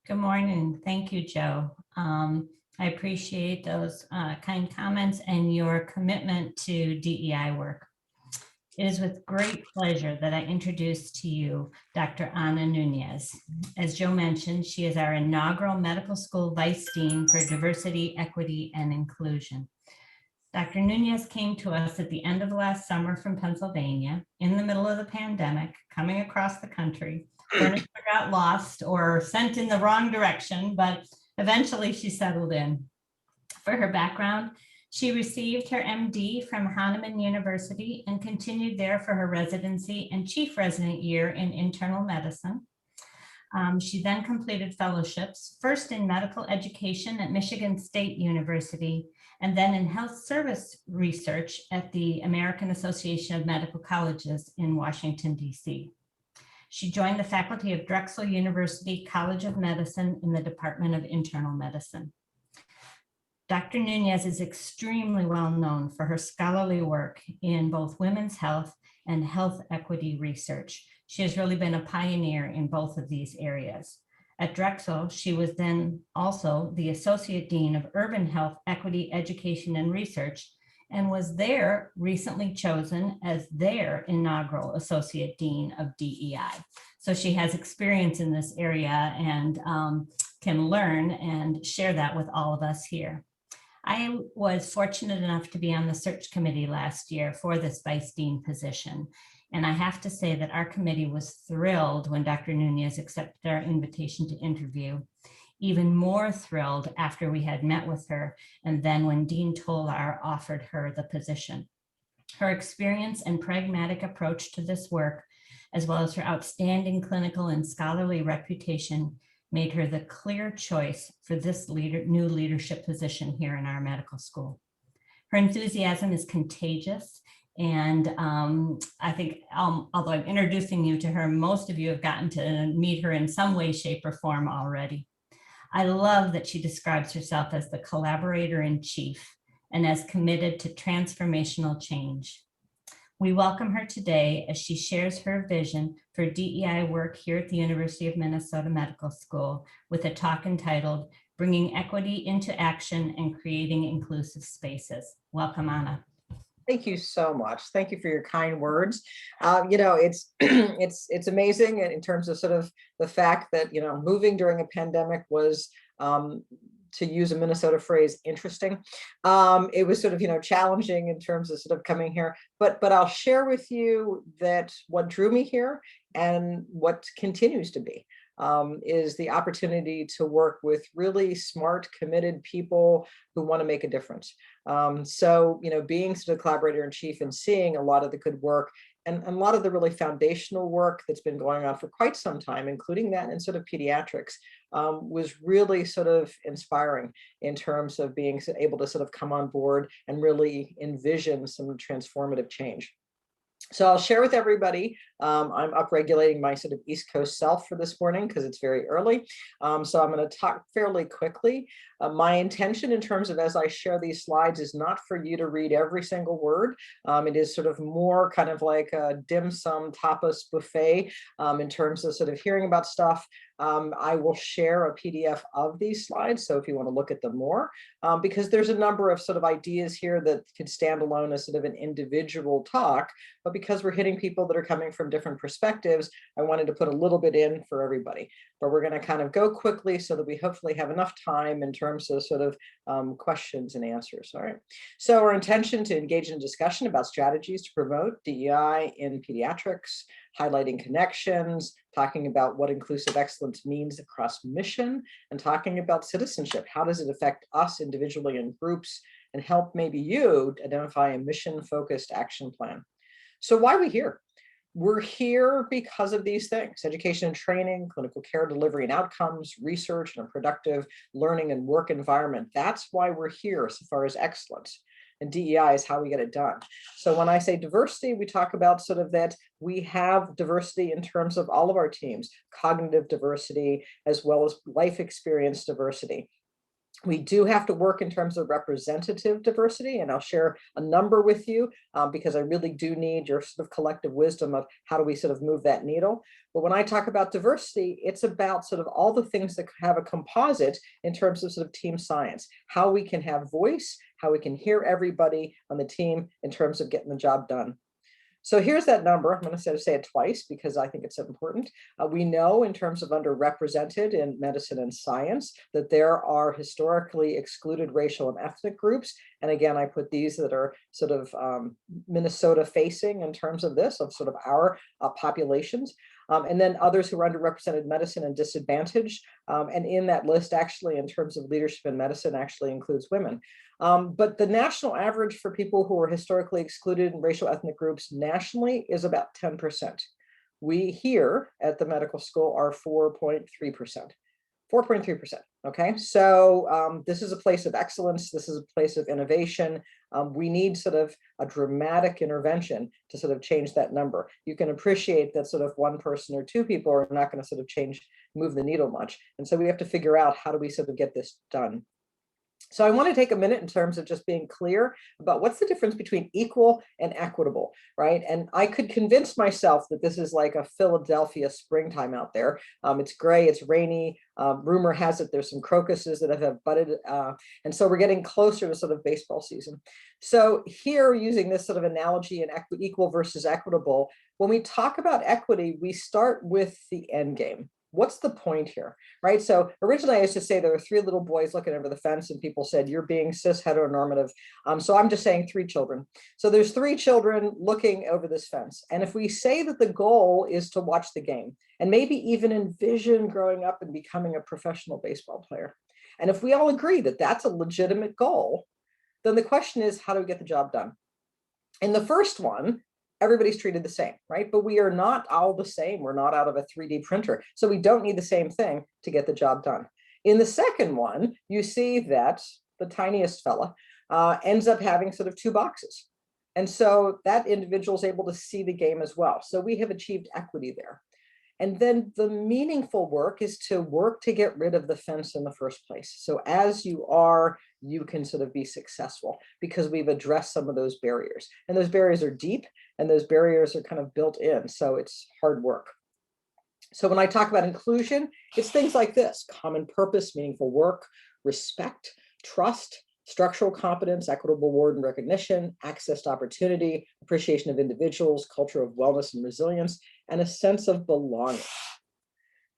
Good morning. Thank you, Joe. I appreciate those kind comments and your commitment to DEI work. It is with great pleasure that I introduce to you Dr. Ana Núñez. As Joe mentioned, she is our inaugural medical school vice dean for diversity, equity, and inclusion. Dr. Núñez came to us at the end of last summer from Pennsylvania in the middle of the pandemic, coming across the country. Furniture got lost or sent in the wrong direction, but eventually she settled in. For her background, she received her MD from Hahnemann University and continued there for her residency and chief resident year in internal medicine. She then completed fellowships, first in medical education at Michigan State University, and then in health service research at the American Association of Medical Colleges in Washington, D.C. She joined the faculty of Drexel University College of Medicine in the Department of Internal Medicine. Dr. Núñez is extremely well known for her scholarly work in both women's health and health equity research. She has really been a pioneer in both of these areas. At Drexel, she was then also the Associate Dean of Urban Health Equity Education and Research, and was there recently chosen as their inaugural Associate Dean of DEI. So she has experience in this area and can learn and share that with all of us here. I was fortunate enough to be on the search committee last year for this vice dean position. And I have to say that our committee was thrilled when Dr. Núñez accepted our invitation to interview, even more thrilled after we had met with her, and then when Dean Tolar offered her the position. Her experience and pragmatic approach to this work, as well as her outstanding clinical and scholarly reputation, made her the clear choice for this new leadership position here in our medical school. Her enthusiasm is contagious, and I think, although I'm introducing you to her, most of you have gotten to meet her in some way, shape, or form already. I love that she describes herself as the collaborator in chief and as committed to transformational change. We welcome her today as she shares her vision for DEI work here at the University of Minnesota Medical School with a talk entitled Bringing Equity into Action and Creating Inclusive Spaces. Welcome, Ana. Thank you so much. Thank you for your kind words. It's it's amazing in terms of sort of the fact that, moving during a pandemic was, to use a Minnesota phrase, interesting. It was sort of, challenging in terms of sort of coming here, but I'll share with you that what drew me here and what continues to be is the opportunity to work with really smart, committed people who want to make a difference. So, being sort of collaborator in chief and seeing a lot of the good work and a lot of the really foundational work that's been going on for quite some time, including that in sort of pediatrics, was really sort of inspiring in terms of being able to sort of come on board and really envision some transformative change. So I'll share with everybody, I'm upregulating my sort of East Coast self for this morning because it's very early. So I'm going to talk fairly quickly. My intention in terms of as I share these slides is not for you to read every single word. It is sort of more kind of like a dim sum tapas buffet in terms of sort of hearing about stuff. I will share a PDF of these slides, so if you want to look at them more, because there's a number of sort of ideas here that could stand alone as sort of an individual talk, but because we're hitting people that are coming from different perspectives, I wanted to put a little bit in for everybody. But we're going to kind of go quickly so that we hopefully have enough time in terms of sort of questions and answers. All right. So our intention to engage in discussion about strategies to promote DEI in pediatrics, highlighting connections, talking about what inclusive excellence means across mission, and talking about citizenship. How does it affect us individually and groups, and help maybe you identify a mission-focused action plan. So why are we here? We're here because of these things: education and training, clinical care delivery and outcomes, research, and a productive learning and work environment. That's why we're here so far as excellence. And DEI is how we get it done. So when I say diversity, we talk about sort of that we have diversity in terms of all of our teams, cognitive diversity, as well as life experience diversity. We do have to work in terms of representative diversity, and I'll share a number with you because I really do need your sort of collective wisdom of how do we sort of move that needle. But when I talk about diversity, it's about sort of all the things that have a composite in terms of sort of team science, how we can have voice, how we can hear everybody on the team in terms of getting the job done. So here's that number. I'm going to say it twice because I think it's important. We know in terms of underrepresented in medicine and science that there are historically excluded racial and ethnic groups. And again, I put these that are sort of Minnesota facing in terms of this, of sort of our populations. And then others who are underrepresented medicine and disadvantaged. And in that list, actually, in terms of leadership in medicine, actually includes women. But the national average for people who are historically excluded in racial ethnic groups nationally is about 10%. We here at the medical school are 4.3%. 4.3%. Okay, so this is a place of excellence. This is a place of innovation. We need sort of a dramatic intervention to sort of change that number. You can appreciate that sort of one person or two people are not going to sort of move the needle much. And so we have to figure out how do we sort of get this done. So I want to take a minute in terms of just being clear about what's the difference between equal and equitable, right? And I could convince myself that this is like a Philadelphia springtime out there. It's gray, it's rainy. Rumor has it there's some crocuses that have budded. And so we're getting closer to sort of baseball season. So here, using this sort of analogy and equal versus equitable, when we talk about equity, we start with the end game. What's the point here, right? So originally I used to say there were three little boys looking over the fence and people said, you're being cis heteronormative. So I'm just saying three children. So there's three children looking over this fence. And if we say that the goal is to watch the game and maybe even envision growing up and becoming a professional baseball player, and if we all agree that that's a legitimate goal, then the question is, how do we get the job done? In the first one, everybody's treated the same, right? But we are not all the same. We're not out of a 3D printer. So we don't need the same thing to get the job done. In the second one, you see that the tiniest fella ends up having sort of two boxes. And so that individual is able to see the game as well. So we have achieved equity there. And then the meaningful work is to work to get rid of the fence in the first place. So as you are, you can sort of be successful because we've addressed some of those barriers. And those barriers are deep and those barriers are kind of built in. So it's hard work. So when I talk about inclusion, it's things like this: common purpose, meaningful work, respect, trust, structural competence, equitable reward and recognition, access to opportunity, appreciation of individuals, culture of wellness and resilience, and a sense of belonging.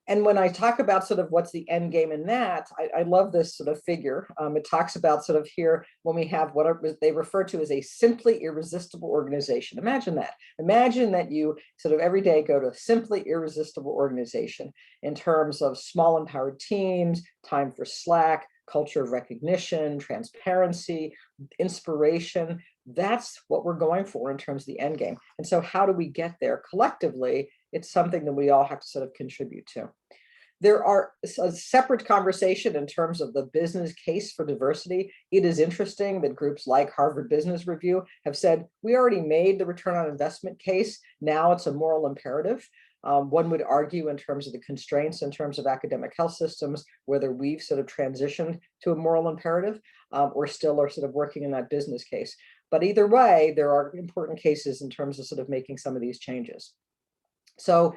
And when I talk about sort of what's the end game in that, I love this sort of figure. It talks about sort of here when we have what they refer to as a simply irresistible organization. Imagine that. Imagine that you sort of every day go to a simply irresistible organization in terms of small empowered teams, time for slack, culture of recognition, transparency, inspiration. That's what we're going for in terms of the end game. And so how do we get there collectively? It's something that we all have to sort of contribute to. There are a separate conversation in terms of the business case for diversity. It is interesting that groups like Harvard Business Review have said, we already made the return on investment case. Now it's a moral imperative. One would argue in terms of the constraints in terms of academic health systems, whether we've sort of transitioned to a moral imperative or still are sort of working in that business case. But either way, there are important cases in terms of sort of making some of these changes. So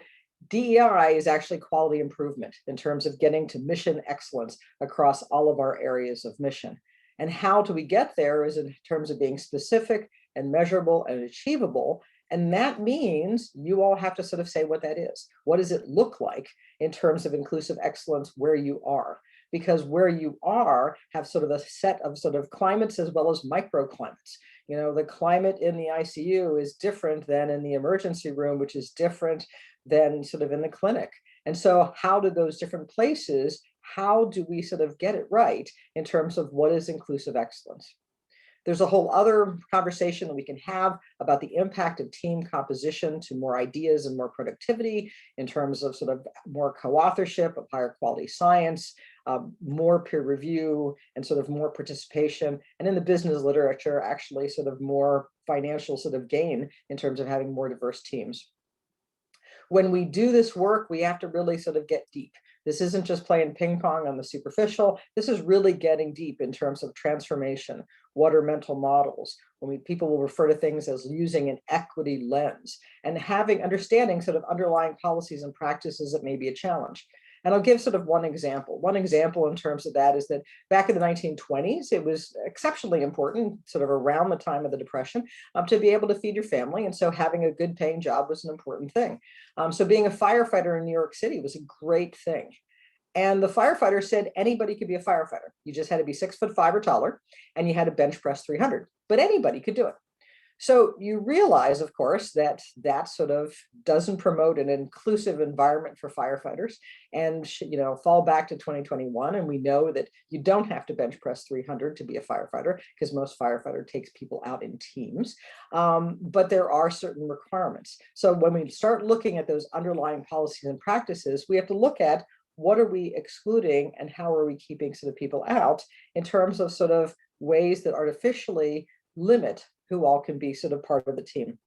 DEI is actually quality improvement in terms of getting to mission excellence across all of our areas of mission. And how do we get there is in terms of being specific and measurable and achievable. And that means you all have to sort of say what that is. What does it look like in terms of inclusive excellence where you are? Because where you are have sort of a set of sort of climates as well as microclimates. You know, the climate in the ICU is different than in the emergency room, which is different than sort of in the clinic. And so how do those different places, how do we sort of get it right in terms of what is inclusive excellence? There's a whole other conversation that we can have about the impact of team composition to more ideas and more productivity in terms of sort of more co-authorship of higher quality science, more peer review, and sort of more participation. And in the business literature, actually sort of more financial sort of gain in terms of having more diverse teams. When we do this work, we have to really sort of get deep. This isn't just playing ping pong on the superficial. This is really getting deep in terms of transformation. What are mental models? People will refer to things as using an equity lens and understanding sort of underlying policies and practices that may be a challenge. And I'll give sort of one example. One example in terms of that is that back in the 1920s, it was exceptionally important, sort of around the time of the Depression, to be able to feed your family. And so having a good paying job was an important thing. So being a firefighter in New York City was a great thing. And the firefighter said anybody could be a firefighter. You just had to be 6'5" or taller, and you had to bench press 300, but anybody could do it. So you realize, of course, that that sort of doesn't promote an inclusive environment for firefighters, and fall back to 2021, and we know that you don't have to bench press 300 to be a firefighter because most firefighter takes people out in teams, but there are certain requirements. So when we start looking at those underlying policies and practices, we have to look at what are we excluding and how are we keeping sort of people out in terms of sort of ways that artificially limit who all can be sort of part of the team.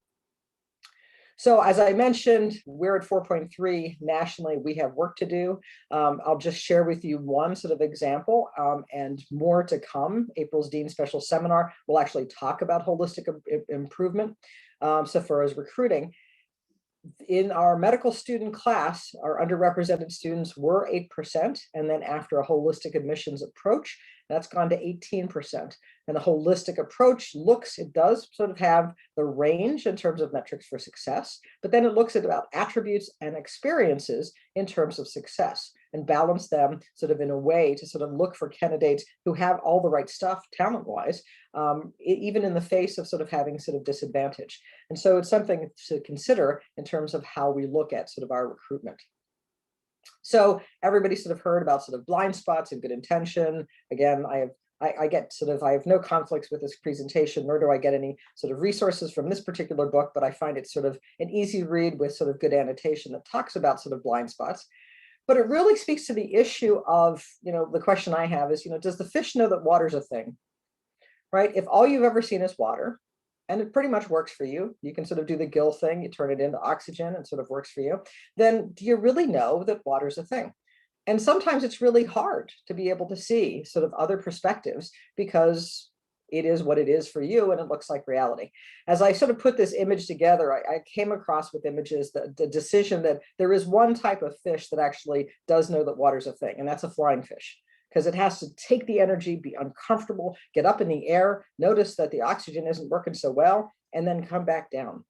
So as I mentioned, we're at 4.3 nationally. We have work to do. I'll just share with you one sort of example and more to come. April's Dean Special Seminar will actually talk about holistic improvement so far as recruiting. In our medical student class, our underrepresented students were 8%. And then after a holistic admissions approach, that's gone to 18%. And the holistic approach it does sort of have the range in terms of metrics for success, but then it looks at about attributes and experiences in terms of success and balance them sort of in a way to sort of look for candidates who have all the right stuff talent-wise, even in the face of sort of having sort of disadvantage. And so it's something to consider in terms of how we look at sort of our recruitment. So everybody sort of heard about sort of blind spots and good intention. Again, I have no conflicts with this presentation, nor do I get any sort of resources from this particular book, but I find it sort of an easy read with sort of good annotation that talks about sort of blind spots. But it really speaks to the issue of, the question I have is, does the fish know that water's a thing, right? If all you've ever seen is water, and it pretty much works for you, you can sort of do the gill thing, you turn it into oxygen and sort of works for you, then do you really know that water's a thing? And sometimes it's really hard to be able to see sort of other perspectives because it is what it is for you and it looks like reality. As I sort of put this image together, I came across with images the decision that there is one type of fish that actually does know that water's a thing, and that's a flying fish. Because it has to take the energy, be uncomfortable, get up in the air, notice that the oxygen isn't working so well, and then come back down.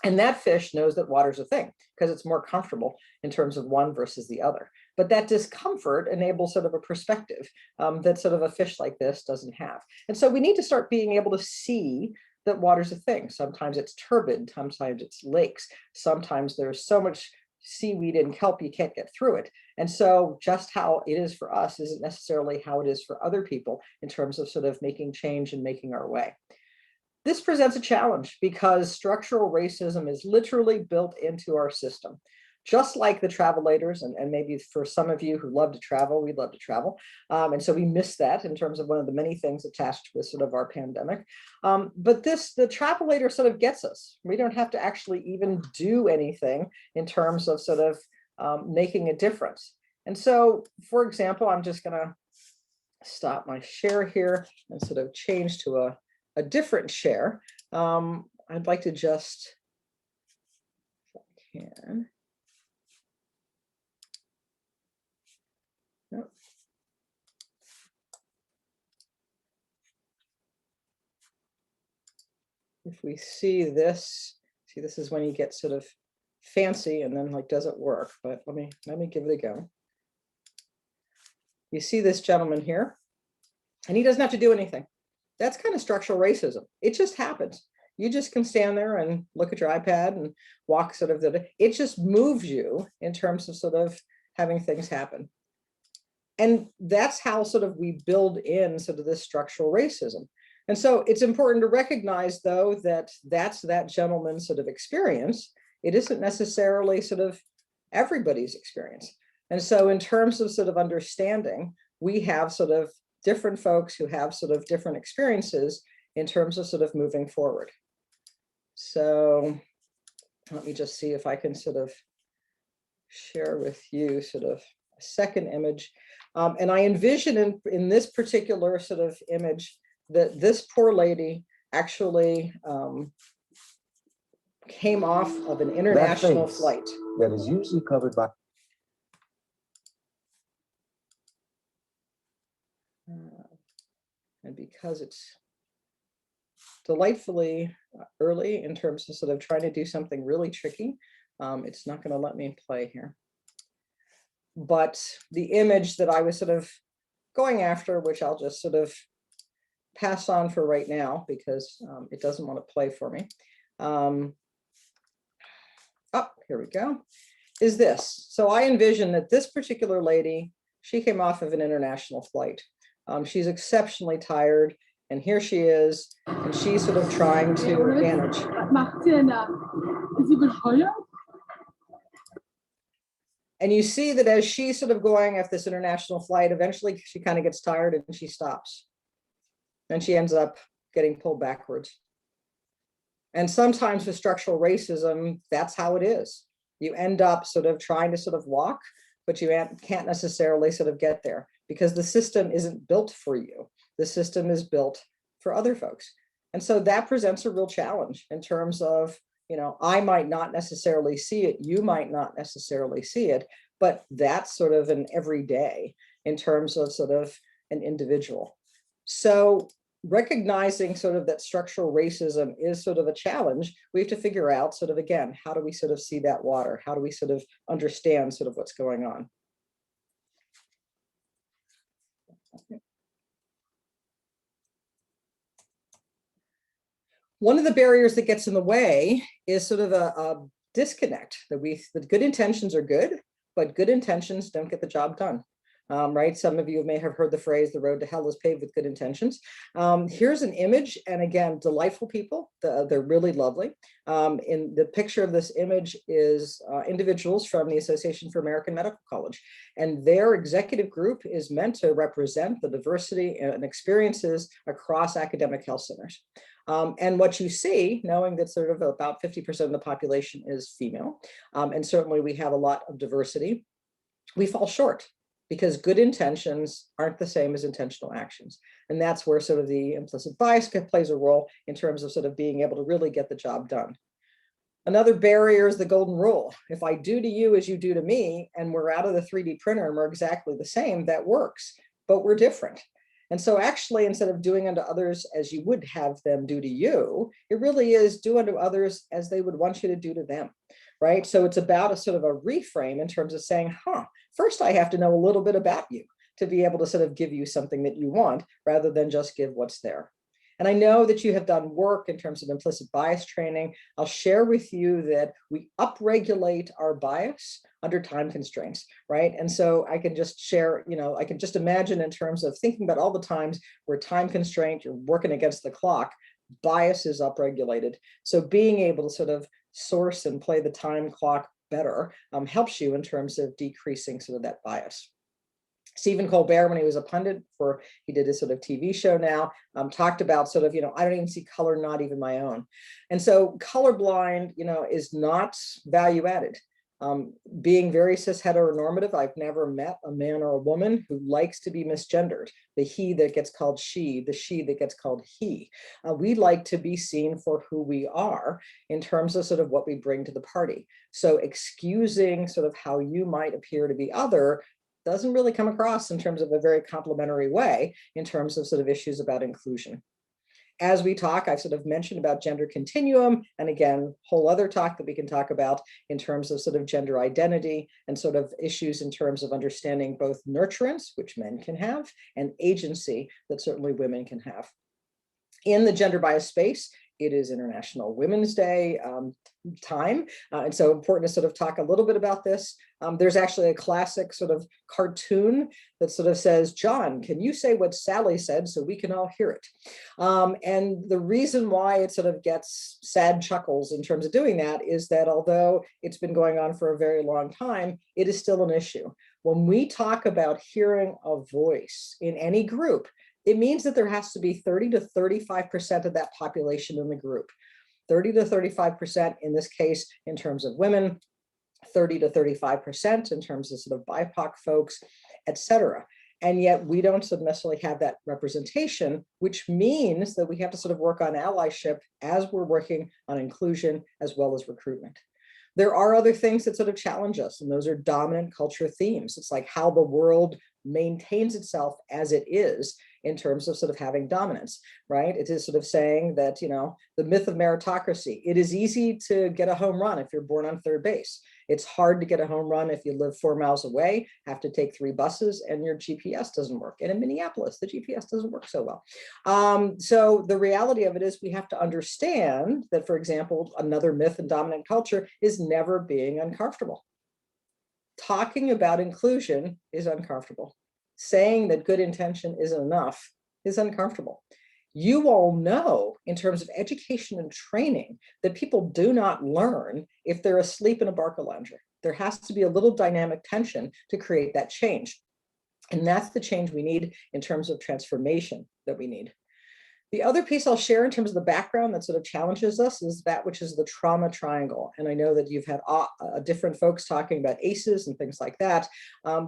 And that fish knows that water's a thing because it's more comfortable in terms of one versus the other. But that discomfort enables sort of a perspective that sort of a fish like this doesn't have. And so we need to start being able to see that water's a thing. Sometimes it's turbid, sometimes it's lakes, sometimes there's so much seaweed and kelp you can't get through it. And so just how it is for us isn't necessarily how it is for other people in terms of sort of making change and making our way. This presents a challenge because structural racism is literally built into our system. Just like the travelators, and maybe for some of you who love to travel, we love to travel. And so we miss that in terms of one of the many things attached with sort of our pandemic. But the travelator sort of gets us. We don't have to actually even do anything in terms of sort of making a difference. And so, for example, I'm just going to stop my share here and sort of change to a different share. I'd like to just, if I can. If we see this is when you get sort of fancy and then like doesn't work, but let me give it a go. You see this gentleman here, and he doesn't have to do anything. That's kind of structural racism. It just happens. You just can stand there and look at your iPad and walk sort of it just moves you in terms of sort of having things happen. And that's how sort of we build in sort of this structural racism. And so it's important to recognize, though, that that's that gentleman's sort of experience. It isn't necessarily sort of everybody's experience. And so in terms of sort of understanding, we have sort of different folks who have sort of different experiences in terms of sort of moving forward. So let me just see if I can sort of share with you sort of second image. And I envision in this particular sort of image that this poor lady actually came off of an international flight. That is usually covered by. And because it's delightfully early in terms of sort of trying to do something really tricky, it's not going to let me play here. But the image that I was sort of going after, which I'll just sort of pass on for right now because it doesn't want to play for me. Oh, here we go, is this. So I envision that this particular lady, she came off of an international flight. She's exceptionally tired, and here she is, and she's sort of trying to manage. And you see that as she's sort of going off this international flight, eventually she kind of gets tired and she stops. And she ends up getting pulled backwards. And sometimes with structural racism, that's how it is. You end up sort of trying to sort of walk, but you can't necessarily sort of get there because the system isn't built for you. The system is built for other folks. And so that presents a real challenge in terms of, you know, I might not necessarily see it, you might not necessarily see it, but that's sort of an everyday in terms of sort of an individual. So recognizing sort of that structural racism is sort of a challenge, we have to figure out sort of, again, how do we sort of see that water? How do we sort of understand sort of what's going on? One of the barriers that gets in the way is sort of a disconnect that the good intentions are good, but good intentions don't get the job done. Right? Some of you may have heard the phrase, the road to hell is paved with good intentions. Here's an image, and again, delightful people. They're really lovely. In the picture of this image is individuals from the Association for American Medical College, and their executive group is meant to represent the diversity and experiences across academic health centers. And what you see, knowing that sort of about 50% of the population is female, and certainly we have a lot of diversity, we fall short, because good intentions aren't the same as intentional actions. And that's where sort of the implicit bias plays a role in terms of sort of being able to really get the job done. Another barrier is the golden rule. If I do to you as you do to me, and we're out of the 3D printer and we're exactly the same, that works, but we're different. And so actually, instead of doing unto others as you would have them do to you, it really is do unto others as they would want you to do to them, right? So it's about a sort of a reframe in terms of saying, first I have to know a little bit about you to be able to sort of give you something that you want rather than just give what's there. And I know that you have done work in terms of implicit bias training. I'll share with you that we upregulate our bias under time constraints, right? And so I can just share, you know, I can just imagine in terms of thinking about all the times where time constraint, you're working against the clock, bias is upregulated. So being able to sort of source and play the time clock better helps you in terms of decreasing sort of that bias. Stephen Colbert, when he was a pundit he did his sort of TV show now, talked about sort of, you know, I don't even see color, not even my own. And so colorblind, you know, is not value added. Being very cis heteronormative, I've never met a man or a woman who likes to be misgendered. The he that gets called she, the she that gets called he. We like to be seen for who we are in terms of sort of what we bring to the party. So excusing sort of how you might appear to be other doesn't really come across in terms of a very complimentary way in terms of sort of issues about inclusion. As we talk, I've sort of mentioned about gender continuum, and again, whole other talk that we can talk about in terms of sort of gender identity and sort of issues in terms of understanding both nurturance, which men can have, and agency that certainly women can have. In the gender bias space, it is International Women's Day time. And so important to sort of talk a little bit about this. There's actually a classic sort of cartoon that sort of says, John, can you say what Sally said so we can all hear it? And the reason why it sort of gets sad chuckles in terms of doing that is that although it's been going on for a very long time, it is still an issue. When we talk about hearing a voice in any group, it means that there has to be 30 to 35% of that population in the group. 30 to 35% in this case in terms of women, 30 to 35% in terms of sort of BIPOC folks, et cetera. And yet we don't sort of necessarily have that representation, which means that we have to sort of work on allyship as we're working on inclusion as well as recruitment. There are other things that sort of challenge us, and those are dominant culture themes. It's like how the world maintains itself as it is in terms of sort of having dominance, right? It is sort of saying that, you know, the myth of meritocracy. It is easy to get a home run if you're born on third base. It's hard to get a home run if you live 4 miles away, have to take 3 buses, and your GPS doesn't work. And in Minneapolis, the GPS doesn't work so well. So the reality of it is we have to understand that, for example, another myth in dominant culture is never being uncomfortable. Talking about inclusion is uncomfortable. Saying that good intention isn't enough is uncomfortable. You all know in terms of education and training that people do not learn if they're asleep in a Barcalounger. There has to be a little dynamic tension to create that change. And that's the change we need in terms of transformation that we need. The other piece I'll share in terms of the background that sort of challenges us is that which is the trauma triangle. And I know that you've had different folks talking about ACEs and things like that.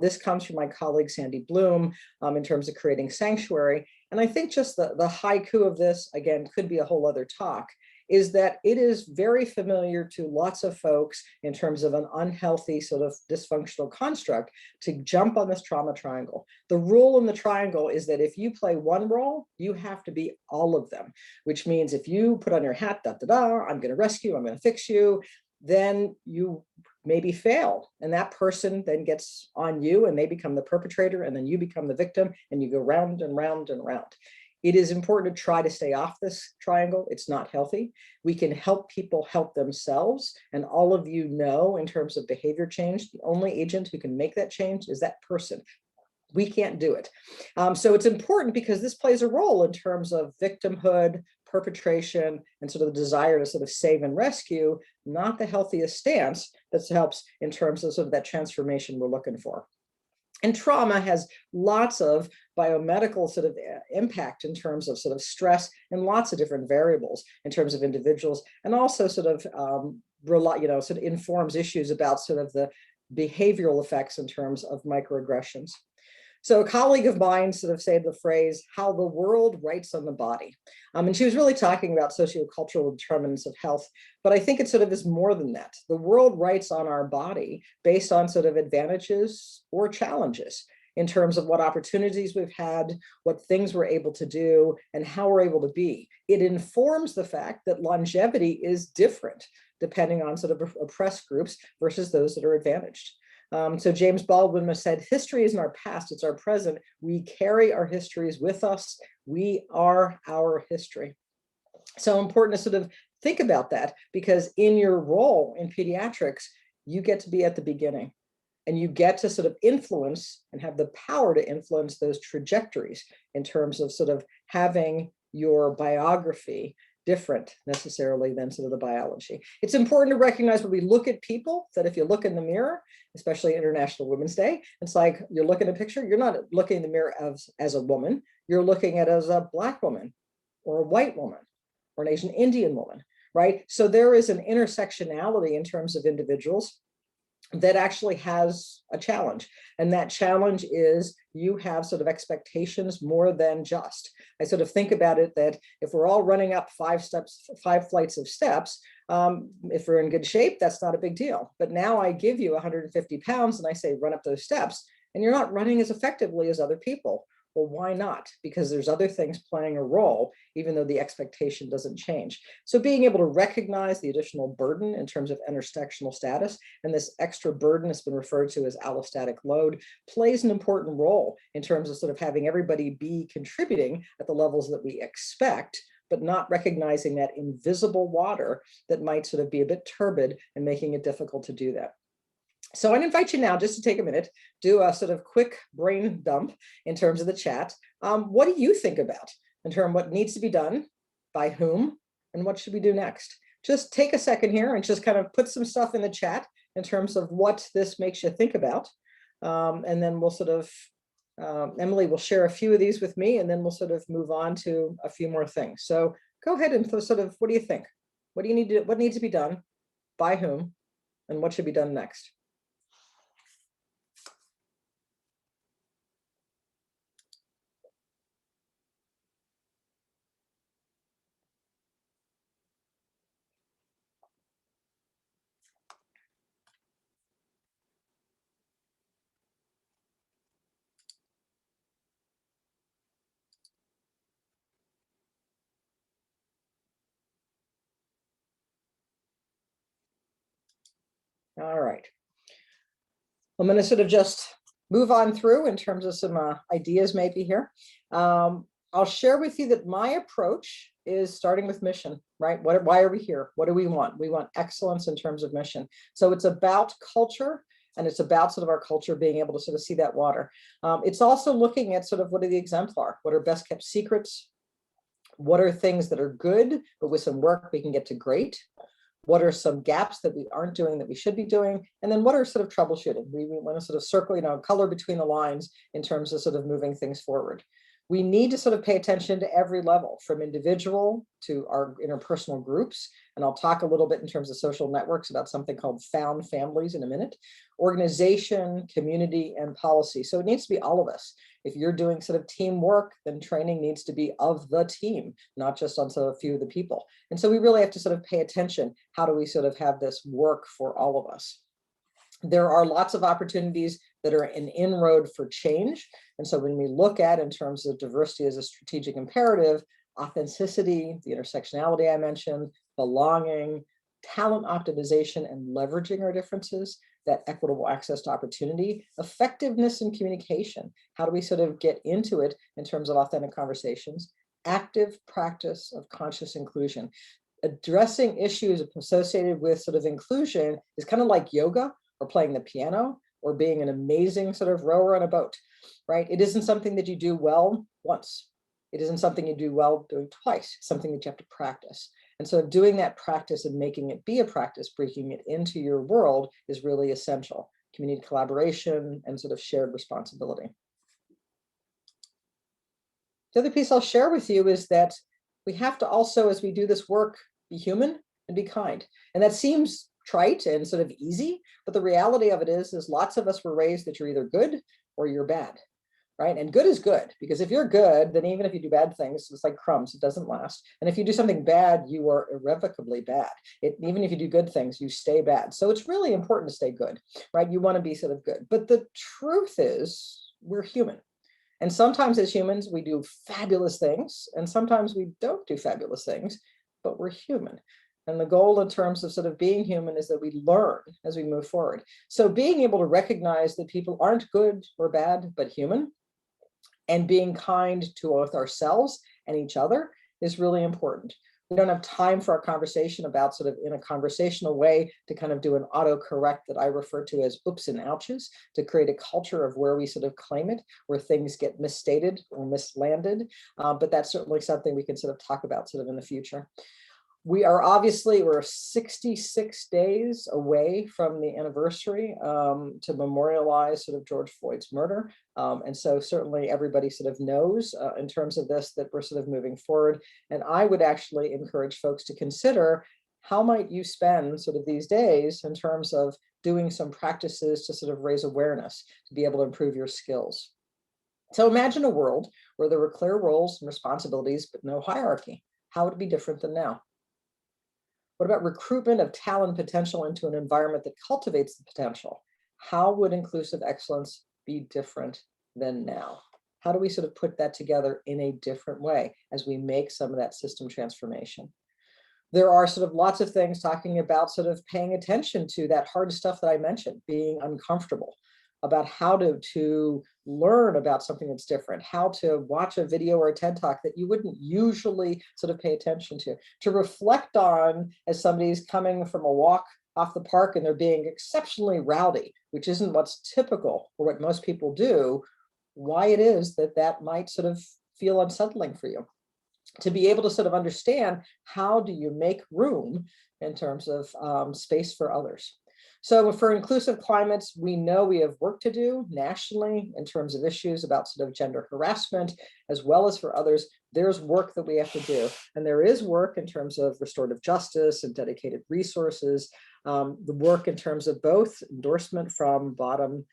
This comes from my colleague, Sandy Bloom, in terms of creating sanctuary. And I think just the haiku of this, again, could be a whole other talk, is that it is very familiar to lots of folks in terms of an unhealthy sort of dysfunctional construct to jump on this trauma triangle. The rule in the triangle is that if you play one role, you have to be all of them, which means if you put on your hat, da, da, da, I'm going to rescue, I'm going to fix you, then you maybe fail. And that person then gets on you and they become the perpetrator, and then you become the victim, and you go round and round and round. It is important to try to stay off this triangle. It's not healthy. We can help people help themselves. And all of you know, in terms of behavior change, the only agent who can make that change is that person. We can't do it. So it's important because this plays a role in terms of victimhood, perpetration, and sort of the desire to sort of save and rescue, not the healthiest stance that helps in terms of sort of that transformation we're looking for. And trauma has lots of biomedical sort of impact in terms of sort of stress and lots of different variables in terms of individuals, and also sort of sort of informs issues about sort of the behavioral effects in terms of microaggressions. So a colleague of mine sort of said the phrase, how the world writes on the body. And she was really talking about sociocultural determinants of health, but I think it sort of is more than that. The world writes on our body based on sort of advantages or challenges in terms of what opportunities we've had, what things we're able to do, and how we're able to be. It informs the fact that longevity is different depending on sort of oppressed groups versus those that are advantaged. So James Baldwin has said, history isn't our past, it's our present. We carry our histories with us. We are our history. So important to sort of think about that, because in your role in pediatrics, you get to be at the beginning and you get to sort of influence and have the power to influence those trajectories in terms of sort of having your biography different necessarily than sort of the biology. It's important to recognize when we look at people that if you look in the mirror, especially International Women's Day, it's like you're looking at a picture, you're not looking in the mirror as a woman, you're looking at it as a Black woman or a white woman or an Asian Indian woman, right? So there is an intersectionality in terms of individuals that actually has a challenge. And that challenge is you have sort of expectations more than just. I sort of think about it that if we're all running up 5 flights of steps, if we're in good shape, that's not a big deal. But now I give you 150 pounds and I say, run up those steps, and you're not running as effectively as other people. Well, why not? Because there's other things playing a role, even though the expectation doesn't change. So being able to recognize the additional burden in terms of intersectional status, and this extra burden has been referred to as allostatic load, plays an important role in terms of sort of having everybody be contributing at the levels that we expect, but not recognizing that invisible water that might sort of be a bit turbid and making it difficult to do that. So I'd invite you now just to take a minute, do a sort of quick brain dump in terms of the chat. What do you think about in terms of what needs to be done, by whom, and what should we do next? Just take a second here and just kind of put some stuff in the chat in terms of what this makes you think about. And then we'll sort of, Emily will share a few of these with me, and then we'll sort of move on to a few more things. So go ahead and sort of, what do you think? What do you need to, what needs to be done, by whom, and what should be done next? All right. I'm going to sort of just move on through in terms of some ideas maybe here. I'll share with you that my approach is starting with mission, right? Why are we here? What do we want? We want excellence in terms of mission. So it's about culture, and it's about sort of our culture being able to sort of see that water. It's also looking at sort of what are the exemplar, what are best kept secrets, what are things that are good, but with some work we can get to great. What are some gaps that we aren't doing that we should be doing? And then what are sort of troubleshooting? We want to sort of circle, color between the lines in terms of sort of moving things forward. We need to sort of pay attention to every level, from individual to our interpersonal groups. And I'll talk a little bit in terms of social networks about something called found families in a minute. Organization, community, and policy. So it needs to be all of us. If you're doing sort of teamwork, then training needs to be of the team, not just on sort of a few of the people. And so we really have to sort of pay attention. How do we sort of have this work for all of us? There are lots of opportunities that are an inroad for change. And so when we look at, in terms of diversity as a strategic imperative, authenticity, the intersectionality I mentioned, belonging, talent optimization, and leveraging our differences, that equitable access to opportunity, effectiveness in communication. How do we sort of get into it in terms of authentic conversations? Active practice of conscious inclusion. Addressing issues associated with sort of inclusion is kind of like yoga, or playing the piano, or being an amazing sort of rower on a boat, right? It isn't something that you do well once. It isn't something you do well doing twice. It's something that you have to practice. And so doing that practice and making it be a practice, breaking it into your world, is really essential. Community collaboration and sort of shared responsibility. The other piece I'll share with you is that we have to also, as we do this work, be human and be kind. And that seems trite and sort of easy, but the reality of it is lots of us were raised that you're either good or you're bad, right? And good is good, because if you're good, then even if you do bad things, it's like crumbs, it doesn't last. And if you do something bad, you are irrevocably bad. Even if you do good things, you stay bad. So it's really important to stay good, right? You want to be sort of good. But the truth is, we're human. And sometimes as humans, we do fabulous things, and sometimes we don't do fabulous things, but we're human. And the goal in terms of sort of being human is that we learn as we move forward. So being able to recognize that people aren't good or bad, but human, and being kind to both ourselves and each other is really important. We don't have time for our conversation about sort of in a conversational way to kind of do an autocorrect that I refer to as oops and ouches, to create a culture of where we sort of claim it, where things get misstated or mislanded. But that's certainly something we can sort of talk about sort of in the future. We're 66 days away from the anniversary to memorialize sort of George Floyd's murder. And so certainly everybody sort of knows in terms of this that we're sort of moving forward. And I would actually encourage folks to consider, how might you spend sort of these days in terms of doing some practices to sort of raise awareness, to be able to improve your skills. So imagine a world where there were clear roles and responsibilities, but no hierarchy. How would it be different than now? What about recruitment of talent potential into an environment that cultivates the potential? How would inclusive excellence be different than now? How do we sort of put that together in a different way as we make some of that system transformation? There are sort of lots of things talking about sort of paying attention to that hard stuff that I mentioned, being uncomfortable, about how to learn about something that's different, how to watch a video or a TED Talk that you wouldn't usually sort of pay attention to reflect on as somebody's coming from a walk off the park and they're being exceptionally rowdy, which isn't what's typical or what most people do, why it is that that might sort of feel unsettling for you. To be able to sort of understand, how do you make room in terms of space for others? So for inclusive climates, we know we have work to do nationally in terms of issues about sort of gender harassment, as well as for others. There's work that we have to do. And there is work in terms of restorative justice and dedicated resources, the work in terms of both endorsement from bottom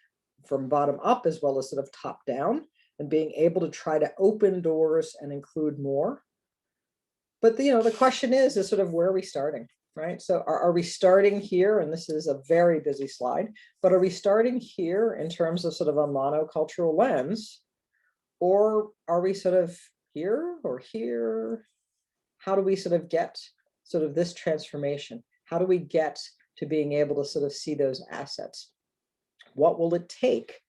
up, as well as sort of top down, and being able to try to open doors and include more. But the question is sort of, where are we starting? Right? So are we starting here? And this is a very busy slide, but are we starting here in terms of sort of a monocultural lens? Or are we sort of here or here? How do we sort of get sort of this transformation? How do we get to being able to sort of see those assets? What will it take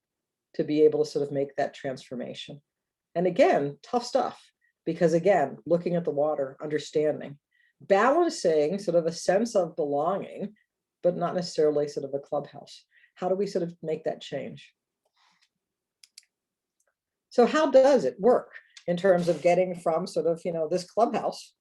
to be able to sort of make that transformation? And again, tough stuff, because again, looking at the water, understanding, balancing sort of a sense of belonging, but not necessarily sort of a clubhouse. How do we sort of make that change? So how does it work in terms of getting from sort of, this clubhouse,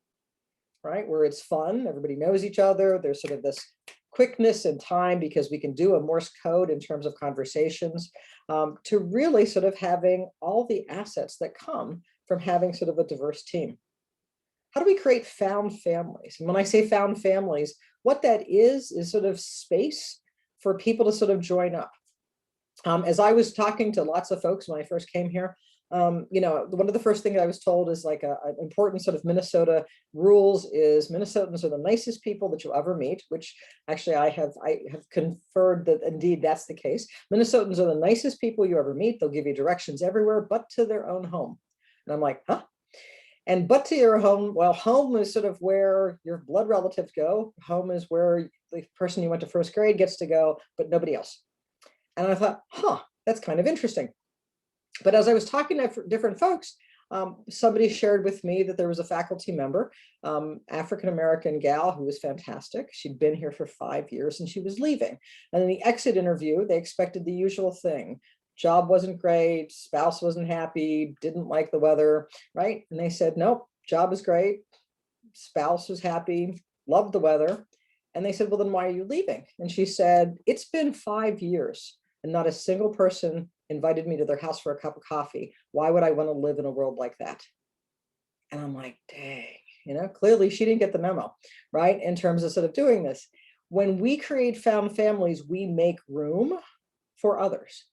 right, where it's fun, everybody knows each other, there's sort of this quickness and time because we can do a Morse code in terms of conversations, to really sort of having all the assets that come from having sort of a diverse team. How do we create found families? And when I say found families, what that is sort of space for people to sort of join up. As I was talking to lots of folks when I first came here, one of the first things I was told is like an important sort of Minnesota rules is Minnesotans are the nicest people that you'll ever meet, which actually I have conferred that indeed that's the case. Minnesotans are the nicest people you ever meet. They'll give you directions everywhere, but to their own home. And I'm like, huh? And but to your home, well, home is sort of where your blood relatives go. Home is where the person you went to first grade gets to go, but nobody else. And I thought, huh, that's kind of interesting. But as I was talking to different folks, somebody shared with me that there was a faculty member, African-American gal who was fantastic. She'd been here for 5 years and she was leaving. And in the exit interview, they expected the usual thing. Job wasn't great, spouse wasn't happy, didn't like the weather, right? And they said, nope, job is great, spouse was happy, loved the weather. And they said, well, then why are you leaving? And she said, it's been 5 years and not a single person invited me to their house for a cup of coffee. Why would I want to live in a world like that? And I'm like, dang, clearly she didn't get the memo, right? In terms of sort of doing this. When we create found families, we make room for others.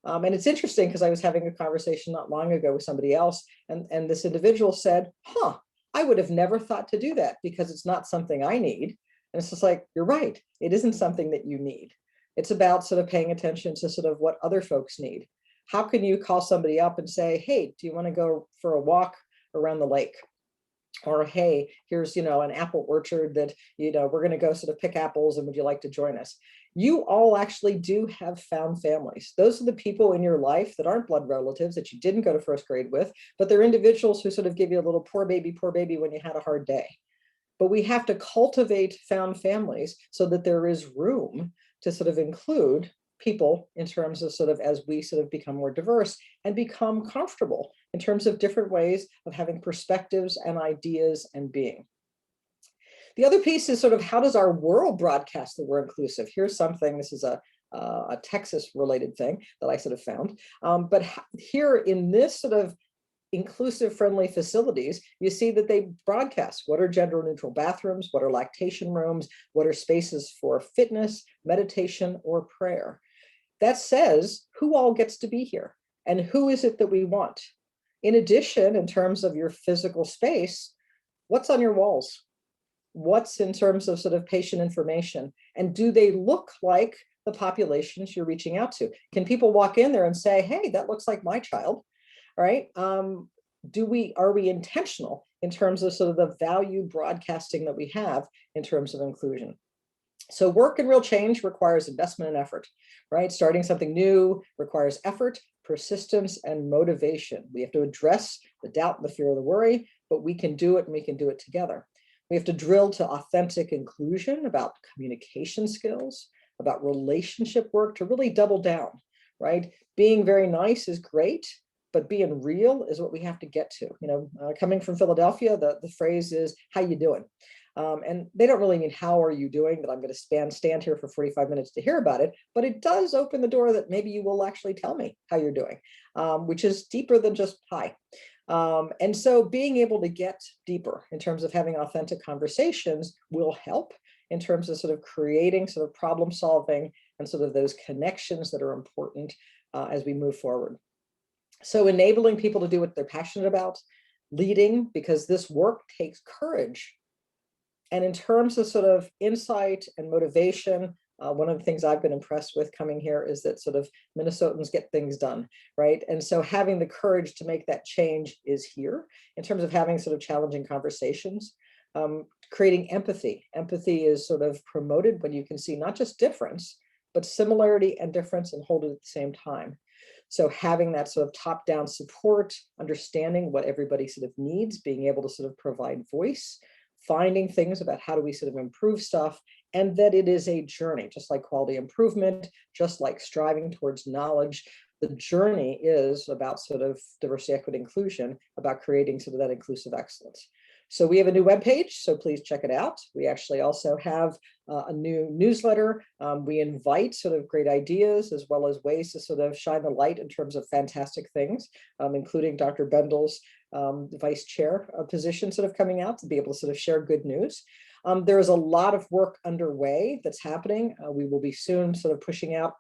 And it's interesting because I was having a conversation not long ago with somebody else, and this individual said, huh, I would have never thought to do that because it's not something I need. And it's just like, you're right, it isn't something that you need. It's about sort of paying attention to sort of what other folks need. How can you call somebody up and say, hey, do you want to go for a walk around the lake? Or, hey, here's, an apple orchard that, we're going to go sort of pick apples and would you like to join us? You all actually do have found families. Those are the people in your life that aren't blood relatives that you didn't go to first grade with, but they're individuals who sort of give you a little poor baby when you had a hard day. But we have to cultivate found families so that there is room to sort of include people in terms of sort of as we sort of become more diverse and become comfortable in terms of different ways of having perspectives and ideas and being. The other piece is sort of how does our world broadcast that we're inclusive? Here's something, this is a Texas related thing that I sort of found. But here in this sort of inclusive friendly facilities, you see that they broadcast what are gender neutral bathrooms, what are lactation rooms, what are spaces for fitness, meditation, or prayer. That says who all gets to be here and who is it that we want. In addition, in terms of your physical space, what's on your walls? What's in terms of sort of patient information? And do they look like the populations you're reaching out to? Can people walk in there and say, hey, that looks like my child? All right. Are we intentional in terms of sort of the value broadcasting that we have in terms of inclusion? So work and real change requires investment and effort, right? Starting something new requires effort, persistence, and motivation. We have to address the doubt and the fear of the worry, but we can do it and we can do it together. We have to drill to authentic inclusion about communication skills, about relationship work to really double down, right? Being very nice is great, but being real is what we have to get to. Coming from Philadelphia, the phrase is, how you doing? And they don't really mean, how are you doing? That I'm going to stand here for 45 minutes to hear about it, but it does open the door that maybe you will actually tell me how you're doing, which is deeper than just hi. And so being able to get deeper in terms of having authentic conversations will help in terms of sort of creating sort of problem solving and sort of those connections that are important as we move forward. So enabling people to do what they're passionate about, leading, because this work takes courage. And in terms of sort of insight and motivation, one of the things I've been impressed with coming here is that sort of Minnesotans get things done, right? And so having the courage to make that change is here in terms of having sort of challenging conversations, creating empathy. Empathy is sort of promoted when you can see not just difference, but similarity and difference and hold it at the same time. So having that sort of top-down support, understanding what everybody sort of needs, being able to sort of provide voice, finding things about how do we sort of improve stuff, and that it is a journey, just like quality improvement, just like striving towards knowledge. The journey is about sort of diversity, equity, inclusion, about creating sort of that inclusive excellence. So we have a new webpage, so please check it out. We actually also have a new newsletter. We invite sort of great ideas as well as ways to sort of shine the light in terms of fantastic things, including Dr. Bendel's vice chair position sort of coming out to be able to sort of share good news. There is a lot of work underway that's happening. We will be soon sort of pushing out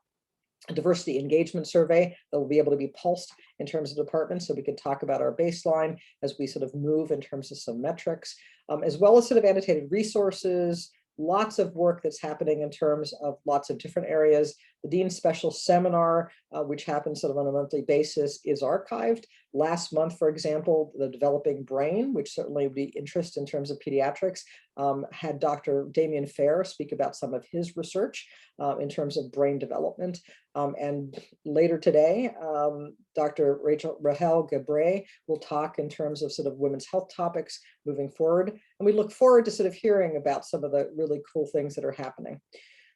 a diversity engagement survey that will be able to be pulsed in terms of departments, so we can talk about our baseline as we sort of move in terms of some metrics, as well as sort of annotated resources, lots of work that's happening in terms of lots of different areas. The Dean's Special Seminar, which happens sort of on a monthly basis, is archived. Last month, for example, the Developing Brain, which certainly would be interest in terms of pediatrics, had Dr. Damien Fair speak about some of his research in terms of brain development. And later today, Dr. Rahel Gabre will talk in terms of sort of women's health topics moving forward. And we look forward to sort of hearing about some of the really cool things that are happening.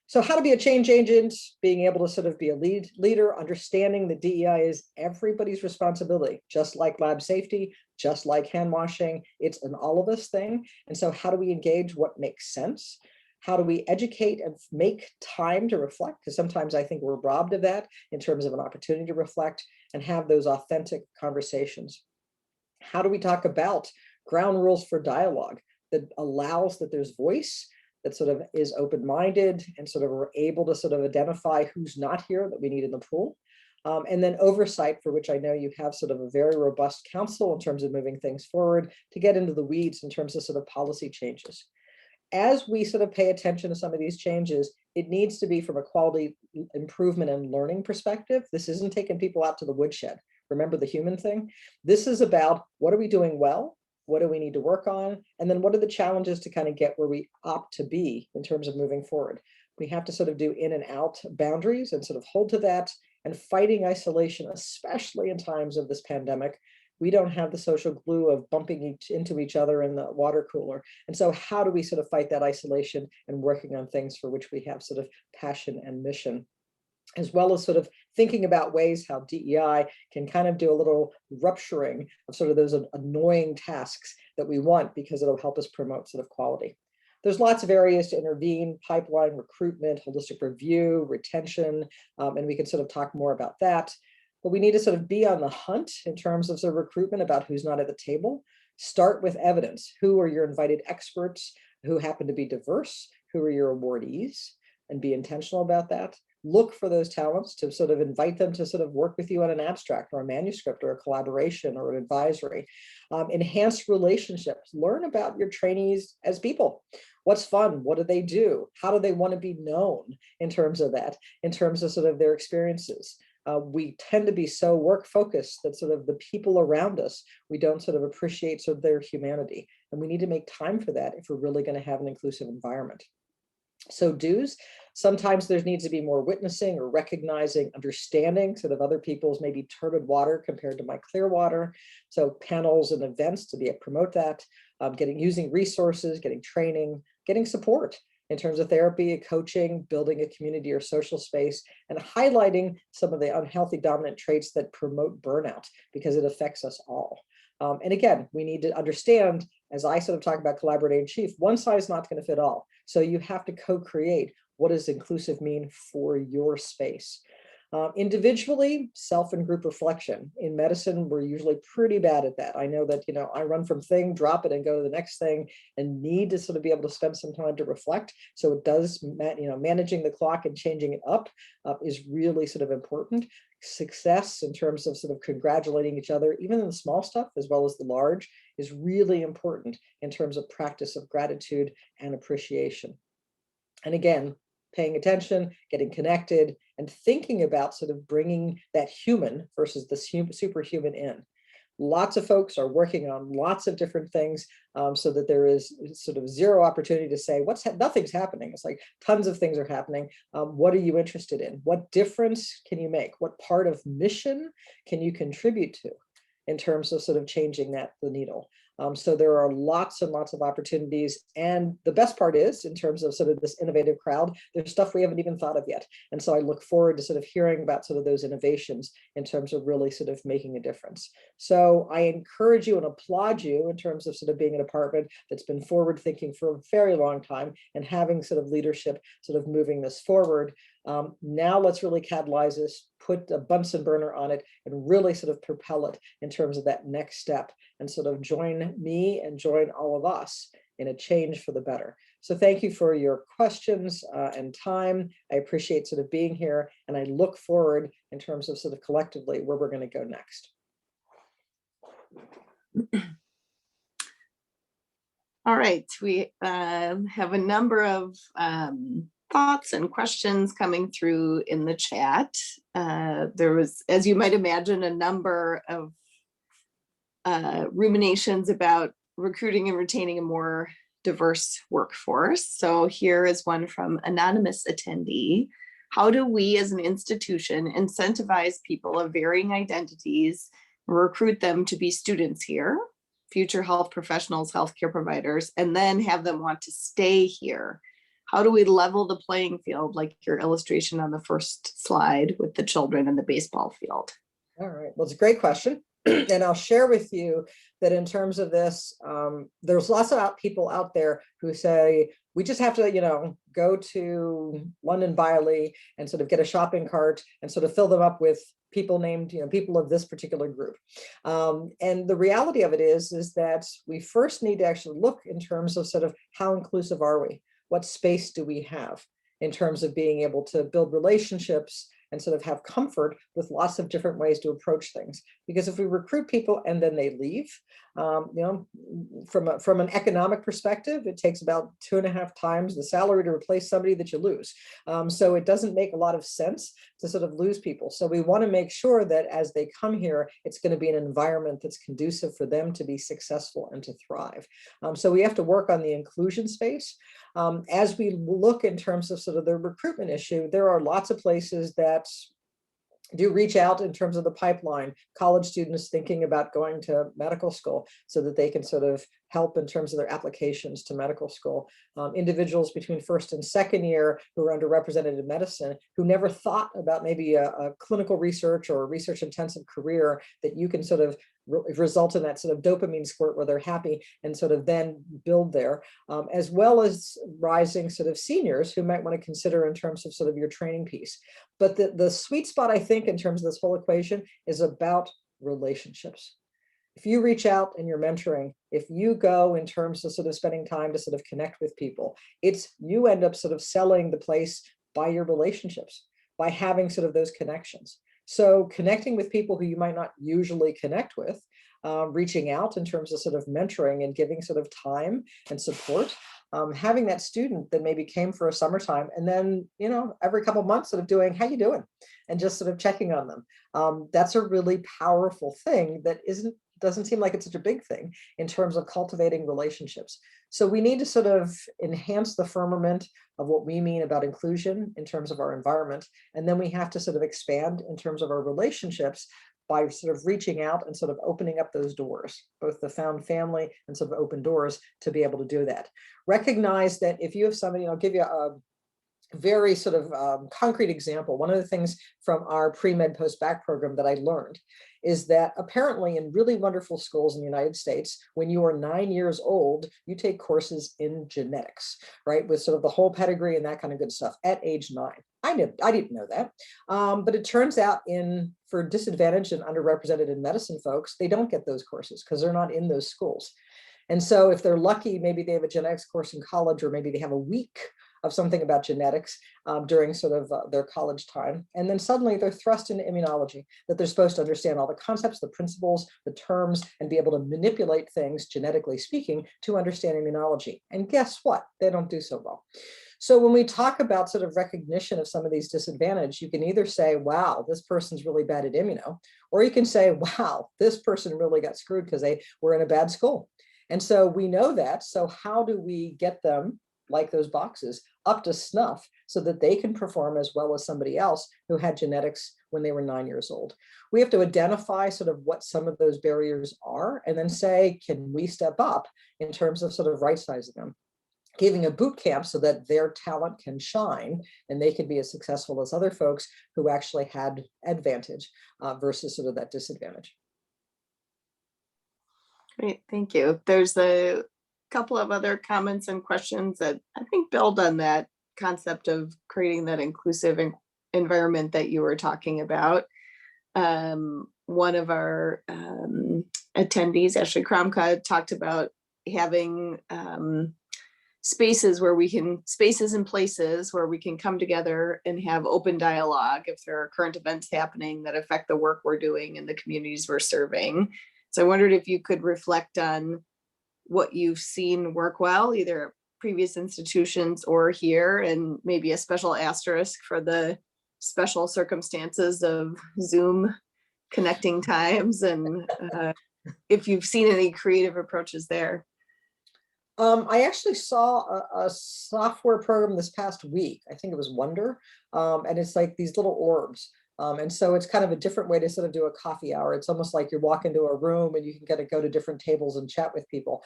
So how to be a change agent, being able to sort of be a leader, understanding that DEI is everybody's responsibility, just like lab safety, just like hand washing, it's an all of us thing. And so how do we engage what makes sense? How do we educate and make time to reflect? Because sometimes I think we're robbed of that in terms of an opportunity to reflect and have those authentic conversations. How do we talk about ground rules for dialogue that allows that there's voice, that sort of is open-minded and sort of we're able to sort of identify who's not here that we need in the pool. And then oversight, for which I know you have sort of a very robust council in terms of moving things forward to get into the weeds in terms of sort of policy changes. As we sort of pay attention to some of these changes, it needs to be from a quality improvement and learning perspective. This isn't taking people out to the woodshed. Remember the human thing? This is about what are we doing well? What do we need to work on? And then what are the challenges to kind of get where we opt to be in terms of moving forward? We have to sort of do in and out boundaries and sort of hold to that, and fighting isolation, especially in times of this pandemic. We don't have the social glue of bumping into each other in the water cooler. And so how do we sort of fight that isolation and working on things for which we have sort of passion and mission, as well as sort of thinking about ways how DEI can kind of do a little rupturing of sort of those annoying tasks that we want, because it'll help us promote sort of quality. There's lots of areas to intervene: pipeline, recruitment, holistic review, retention, and we can sort of talk more about that. But we need to sort of be on the hunt in terms of sort of recruitment about who's not at the table. Start with evidence. Who are your invited experts? Who happen to be diverse? Who are your awardees? And be intentional about that. Look for those talents to sort of invite them to sort of work with you on an abstract or a manuscript or a collaboration or an advisory. Enhance relationships. Learn about your trainees as people. What's fun? What do they do? How do they want to be known in terms of that, in terms of sort of their experiences? We tend to be so work focused that sort of the people around us, we don't sort of appreciate sort of their humanity. And we need to make time for that if we're really going to have an inclusive environment. So do's, sometimes there needs to be more witnessing or recognizing, understanding sort of other people's maybe turbid water compared to my clear water. So panels and events to be able to promote that, using resources, getting training, getting support in terms of therapy, coaching, building a community or social space, and highlighting some of the unhealthy dominant traits that promote burnout, because it affects us all. And again, we need to understand, as I sort of talk about collaborating chief, one size is not going to fit all. So you have to co-create what does inclusive mean for your space. Individually, self and group reflection. In medicine, we're usually pretty bad at that. I know that, I run from thing, drop it and go to the next thing, and need to sort of be able to spend some time to reflect. So it does, managing the clock and changing it up is really sort of important. Success in terms of sort of congratulating each other, even in the small stuff as well as the large, is really important in terms of practice of gratitude and appreciation. And again, paying attention, getting connected, and thinking about sort of bringing that human versus the superhuman in. Lots of folks are working on lots of different things so that there is sort of zero opportunity to say, nothing's happening. It's like tons of things are happening. What are you interested in? What difference can you make? What part of mission can you contribute to in terms of sort of changing the needle? So there are lots and lots of opportunities. And the best part is, in terms of sort of this innovative crowd, there's stuff we haven't even thought of yet. And so I look forward to sort of hearing about sort of those innovations in terms of really sort of making a difference. So I encourage you and applaud you in terms of sort of being a department that's been forward thinking for a very long time and having sort of leadership sort of moving this forward. Now let's really catalyze this, put a Bunsen burner on it, and really sort of propel it in terms of that next step, and sort of join me and join all of us in a change for the better. So thank you for your questions and time. I appreciate sort of being here, and I look forward in terms of sort of collectively where we're going to go next. All right, we have a number of thoughts and questions coming through in the chat. There was, as you might imagine, a number of ruminations about recruiting and retaining a more diverse workforce. So here is one from anonymous attendee. How do we as an institution incentivize people of varying identities, recruit them to be students here, future health professionals, healthcare providers, and then have them want to stay here? How do we level the playing field, like your illustration on the first slide with the children in the baseball field? All right, well, it's a great question. And I'll share with you that in terms of this, there's lots of people out there who say, we just have to, go to London Biley and sort of get a shopping cart and sort of fill them up with people named, people of this particular group. And the reality of it is that we first need to actually look in terms of sort of how inclusive are we? What space do we have in terms of being able to build relationships and sort of have comfort with lots of different ways to approach things? Because if we recruit people and then they leave, from an economic perspective, it takes about 2.5 times the salary to replace somebody that you lose. So it doesn't make a lot of sense to sort of lose people. So we want to make sure that as they come here, it's going to be an environment that's conducive for them to be successful and to thrive. So we have to work on the inclusion space. As we look in terms of sort of the recruitment issue, there are lots of places that do reach out in terms of the pipeline, college students thinking about going to medical school so that they can sort of help in terms of their applications to medical school. Individuals between first and second year who are underrepresented in medicine, who never thought about maybe a clinical research or a research intensive career that you can sort of result in that sort of dopamine squirt where they're happy and sort of then build there, as well as rising sort of seniors who might want to consider in terms of sort of your training piece. But the sweet spot, I think, in terms of this whole equation is about relationships. If you reach out and you're mentoring, if you go in terms of sort of spending time to sort of connect with people, you end up sort of selling the place by your relationships, by having sort of those connections. So connecting with people who you might not usually connect with, reaching out in terms of sort of mentoring and giving sort of time and support, having that student that maybe came for a summertime and then, every couple of months sort of doing, how you doing? And just sort of checking on them. That's a really powerful thing that doesn't seem like it's such a big thing in terms of cultivating relationships. So we need to sort of enhance the firmament of what we mean about inclusion in terms of our environment. And then we have to sort of expand in terms of our relationships by sort of reaching out and sort of opening up those doors, both the found family and sort of open doors to be able to do that. Recognize that if you have somebody, I'll give you a very sort of concrete example. One of the things from our pre-med post-bac program that I learned is that apparently in really wonderful schools in the United States, when you are 9 years old, you take courses in genetics, right? With sort of the whole pedigree and that kind of good stuff at age 9. I didn't know that. But it turns out for disadvantaged and underrepresented in medicine folks, they don't get those courses because they're not in those schools. And so if they're lucky, maybe they have a genetics course in college, or maybe they have a week of something about genetics during sort of their college time. And then suddenly they're thrust into immunology, that they're supposed to understand all the concepts, the principles, the terms, and be able to manipulate things, genetically speaking, to understand immunology. And guess what? They don't do so well. So when we talk about sort of recognition of some of these disadvantages, you can either say, wow, this person's really bad at immuno, or you can say, wow, this person really got screwed because they were in a bad school. And so we know that. So how do we get them, like those boxes, up to snuff so that they can perform as well as somebody else who had genetics when they were 9 years old? We have to identify sort of what some of those barriers are, and then say, can we step up in terms of sort of right sizing them, giving a boot camp so that their talent can shine and they can be as successful as other folks who actually had advantage versus sort of that disadvantage. Great, thank you. There's a couple of other comments and questions that I think build on that concept of creating that inclusive environment that you were talking about. One of our attendees, Ashley Kromka, talked about having spaces and places where we can come together and have open dialogue if there are current events happening that affect the work we're doing in the communities we're serving. So I wondered if you could reflect on what you've seen work well, either at previous institutions or here, and maybe a special asterisk for the special circumstances of Zoom connecting times, and if you've seen any creative approaches there. I actually saw a software program this past week. I think it was Wonder, and it's like these little orbs. And so it's kind of a different way to sort of do a coffee hour. It's almost like you walk into a room and you can get to go to different tables and chat with people.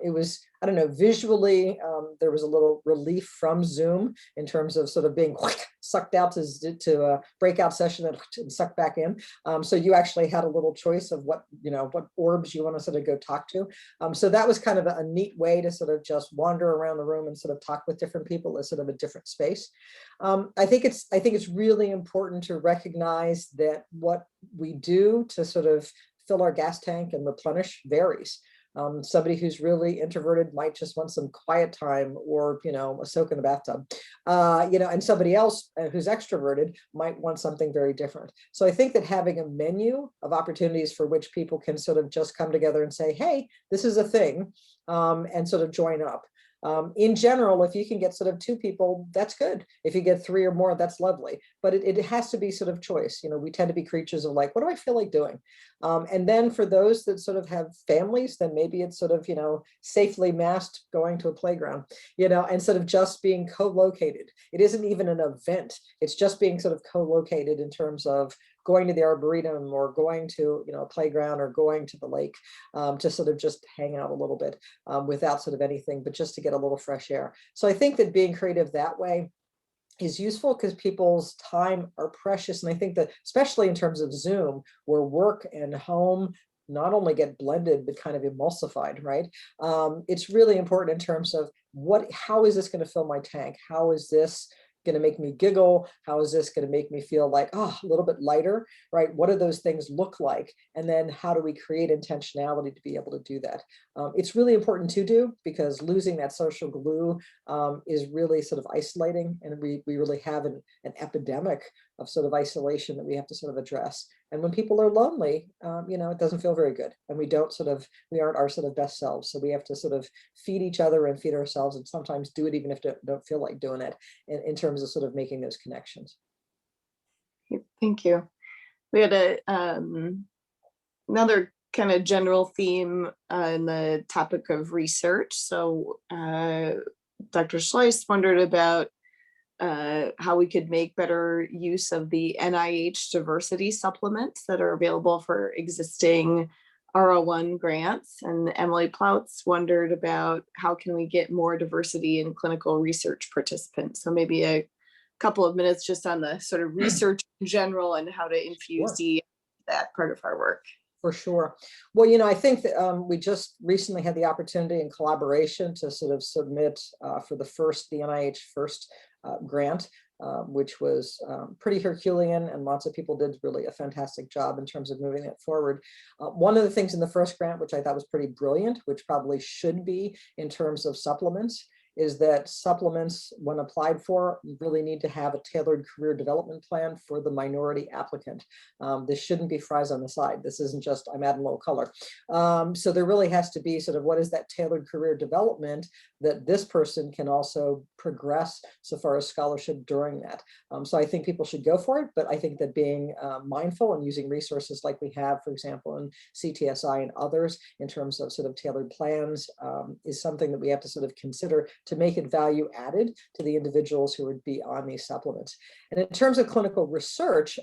It was, I don't know, visually, there was a little relief from Zoom in terms of sort of being sucked out to a breakout session and sucked back in. So you actually had a little choice of what orbs you want to sort of go talk to. So that was kind of a neat way to sort of just wander around the room and sort of talk with different people as sort of a different space. I think it's really important to recognize that what we do to sort of fill our gas tank and replenish varies. Somebody who's really introverted might just want some quiet time, or a soak in the bathtub, and somebody else who's extroverted might want something very different. So I think that having a menu of opportunities for which people can sort of just come together and say, hey, this is a thing, and sort of join up. In general, if you can get sort of 2 people, that's good. If you get 3 or more, that's lovely. But it has to be sort of choice. We tend to be creatures of like, what do I feel like doing? And then for those that sort of have families, then maybe it's sort of, safely masked going to a playground, and sort of just being co-located. It isn't even an event. It's just being sort of co-located in terms of going to the Arboretum or going to a playground or going to the lake to sort of just hang out a little bit without sort of anything, but just to get a little fresh air. So I think that being creative that way is useful because people's time are precious. And I think that especially in terms of Zoom, where work and home not only get blended, but kind of emulsified, right? It's really important in terms of how is this going to fill my tank? How is this going to make me giggle? How is this going to make me feel like, a little bit lighter, right? What do those things look like? And then how do we create intentionality to be able to do that? It's really important to do, because losing that social glue is really sort of isolating. And we really have an epidemic of sort of isolation that we have to sort of address. And when people are lonely, it doesn't feel very good. And we aren't our sort of best selves. So we have to sort of feed each other and feed ourselves, and sometimes do it even if we don't feel like doing it, in terms of sort of making those connections. Thank you. We had another kind of general theme in the topic of research. So Dr. Schleiss wondered about how we could make better use of the NIH diversity supplements that are available for existing R01 grants. And Emily Plautz wondered about how can we get more diversity in clinical research participants. So maybe a couple of minutes just on the sort of research in general and how to infuse Sure. that part of our work. For sure. Well, I think that we just recently had the opportunity in collaboration to sort of submit for the NIH first grant, which was pretty Herculean, and lots of people did really a fantastic job in terms of moving it forward. One of the things in the first grant, which I thought was pretty brilliant, which probably should be in terms of supplements, is that supplements, when applied for, really need to have a tailored career development plan for the minority applicant. This shouldn't be fries on the side. This isn't just, I'm adding a little color. So there really has to be sort of, what is that tailored career development that this person can also progress so far as scholarship during that. So I think people should go for it, but I think that being mindful and using resources like we have, for example, in CTSI and others, in terms of sort of tailored plans, is something that we have to sort of consider to make it value added to the individuals who would be on these supplements. And in terms of clinical research,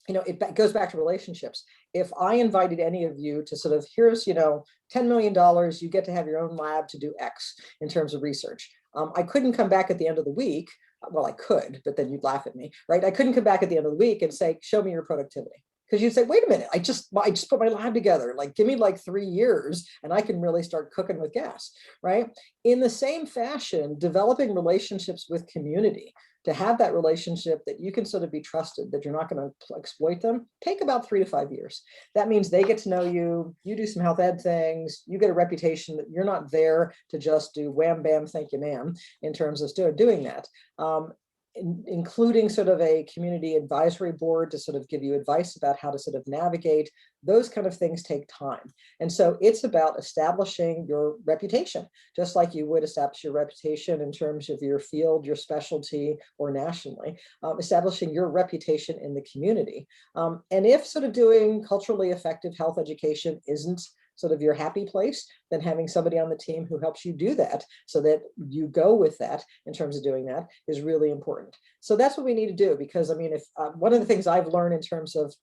it goes back to relationships. If I invited any of you to sort of, here's, $10 million, you get to have your own lab to do X in terms of research. I couldn't come back at the end of the week. Well, I could, but then you'd laugh at me, right? I couldn't come back at the end of the week and say, show me your productivity. Because you'd say, wait a minute, I just put my lab together. Like, give me like 3 years and I can really start cooking with gas, right? In the same fashion, developing relationships with community, to have that relationship that you can sort of be trusted, that you're not going to exploit them, take about 3 to 5 years. That means they get to know you, you do some health ed things, you get a reputation that you're not there to just do wham, bam, thank you, ma'am, in terms of doing that. Including sort of a community advisory board to sort of give you advice about how to sort of navigate, those kind of things take time. And so it's about establishing your reputation, just like you would establish your reputation in terms of your field, your specialty, or nationally, establishing your reputation in the community. And if sort of doing culturally effective health education isn't sort of your happy place, then having somebody on the team who helps you do that so that you go with that in terms of doing that is really important. So that's what we need to do, because I mean, if one of the things I've learned in terms of,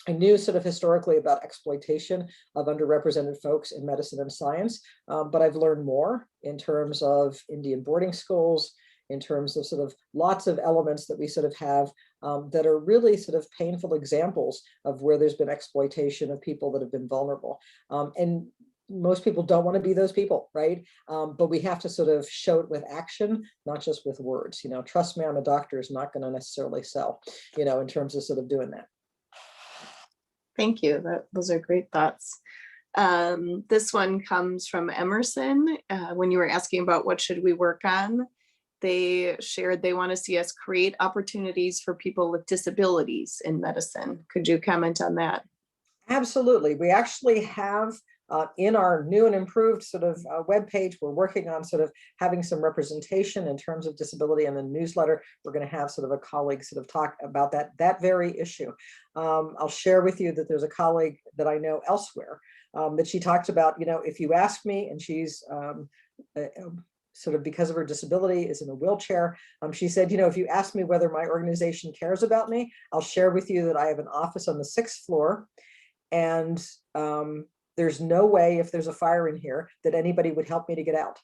I knew sort of historically about exploitation of underrepresented folks in medicine and science, but I've learned more in terms of Indian boarding schools, in terms of sort of lots of elements that we sort of have that are really sort of painful examples of where there's been exploitation of people that have been vulnerable. And most people don't want to be those people, right? But we have to sort of show it with action, not just with words. Trust me, I'm a doctor is not going to necessarily sell, in terms of sort of doing that. Thank you. Those are great thoughts. This one comes from Emerson. When you were asking about what should we work on, they shared they want to see us create opportunities for people with disabilities in medicine. Could you comment on that? Absolutely. We actually have in our new and improved sort of webpage, we're working on sort of having some representation in terms of disability in the newsletter. We're going to have sort of a colleague sort of talk about that very issue. I'll share with you that there's a colleague that I know elsewhere that she talked about, if you ask me, and she's sort of because of her disability is in a wheelchair. She said, if you ask me whether my organization cares about me, I'll share with you that I have an office on the 6th floor. And there's no way, if there's a fire in here, that anybody would help me to get out.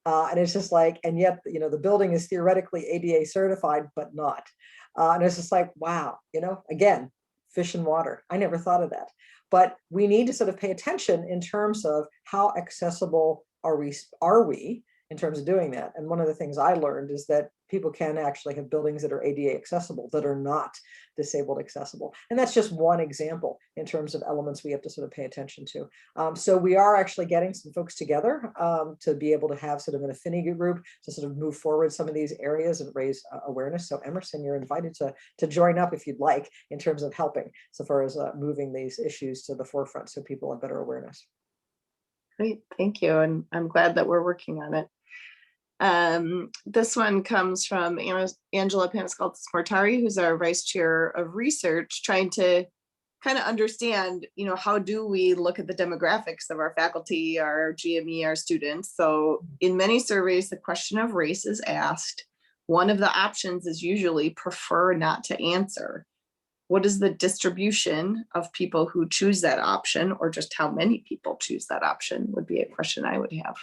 And it's just like, and yet, the building is theoretically ADA certified, but not. And it's just like, wow, again, fish and water. I never thought of that. But we need to sort of pay attention in terms of how accessible are we in terms of doing that. And one of the things I learned is that people can actually have buildings that are ADA accessible that are not disabled accessible. And that's just one example in terms of elements we have to sort of pay attention to. So we are actually getting some folks together to be able to have sort of an affinity group to sort of move forward some of these areas and raise awareness. So Emerson, you're invited to join up if you'd like in terms of helping so far as moving these issues to the forefront so people have better awareness. Great, thank you. And I'm glad that we're working on it. This one comes from Angela Paniskaltis-Mortari, who's our vice chair of research, trying to kind of understand, how do we look at the demographics of our faculty, our GME, our students. So in many surveys, the question of race is asked. One of the options is usually prefer not to answer. What is the distribution of people who choose that option, or just how many people choose that option would be a question I would have.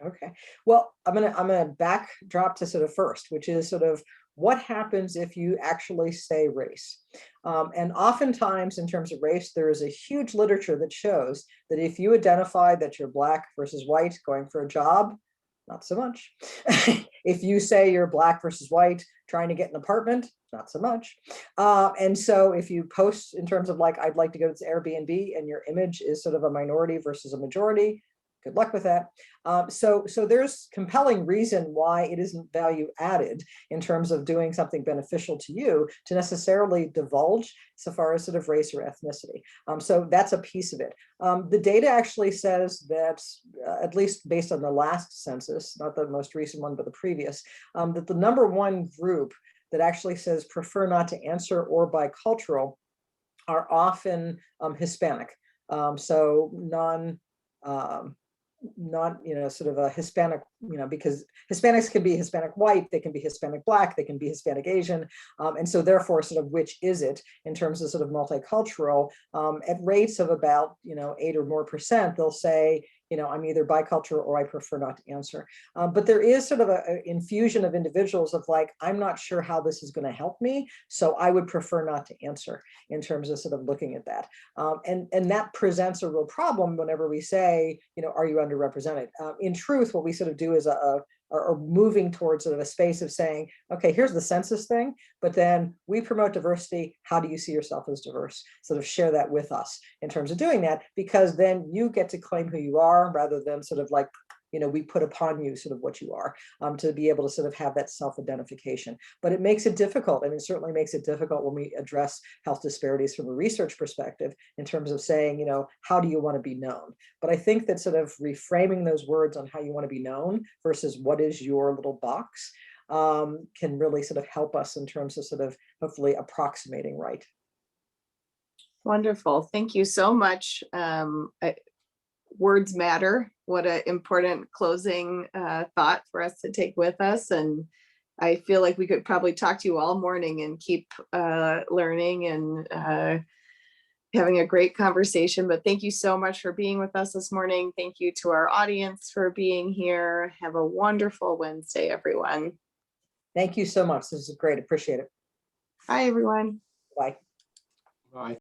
Okay, well, I'm gonna backdrop to sort of first, which is sort of what happens if you actually say race? And oftentimes in terms of race, there is a huge literature that shows that if you identify that you're Black versus white going for a job, not so much. If you say you're Black versus white trying to get an apartment, not so much. And so if you post in terms of like, I'd like to go to this Airbnb and your image is sort of a minority versus a majority, good luck with that. So there's compelling reason why it isn't value added in terms of doing something beneficial to you to necessarily divulge so far as sort of race or ethnicity. So that's a piece of it. The data actually says that, at least based on the last census, not the most recent one, but the previous, that the #1 group that actually says prefer not to answer or bicultural are often Hispanic. So not, sort of a Hispanic, because Hispanics can be Hispanic white, they can be Hispanic Black, they can be Hispanic Asian. And so therefore sort of which is it in terms of sort of multicultural, at rates of about, 8 or more %, they'll say, I'm either bicultural or I prefer not to answer. But there is sort of an infusion of individuals of like, I'm not sure how this is going to help me, so I would prefer not to answer in terms of sort of looking at that. And that presents a real problem whenever we say, are you underrepresented? In truth, what we sort of do is are moving towards sort of a space of saying, okay, here's the census thing, but then we promote diversity. How do you see yourself as diverse? Sort of share that with us in terms of doing that, because then you get to claim who you are rather than sort of like, we put upon you sort of what you are, to be able to sort of have that self-identification. But it makes it difficult. I mean, it certainly makes it difficult when we address health disparities from a research perspective in terms of saying, how do you want to be known? But I think that sort of reframing those words on how you want to be known versus what is your little box can really sort of help us in terms of sort of hopefully approximating right. Wonderful. Thank you so much. Words matter. What an important closing thought for us to take with us. And I feel like we could probably talk to you all morning and keep learning and having a great conversation. But thank you so much for being with us this morning. Thank you to our audience for being here. Have a wonderful Wednesday, everyone. Thank you so much. This is great. Appreciate it. Bye, everyone. Bye. Bye.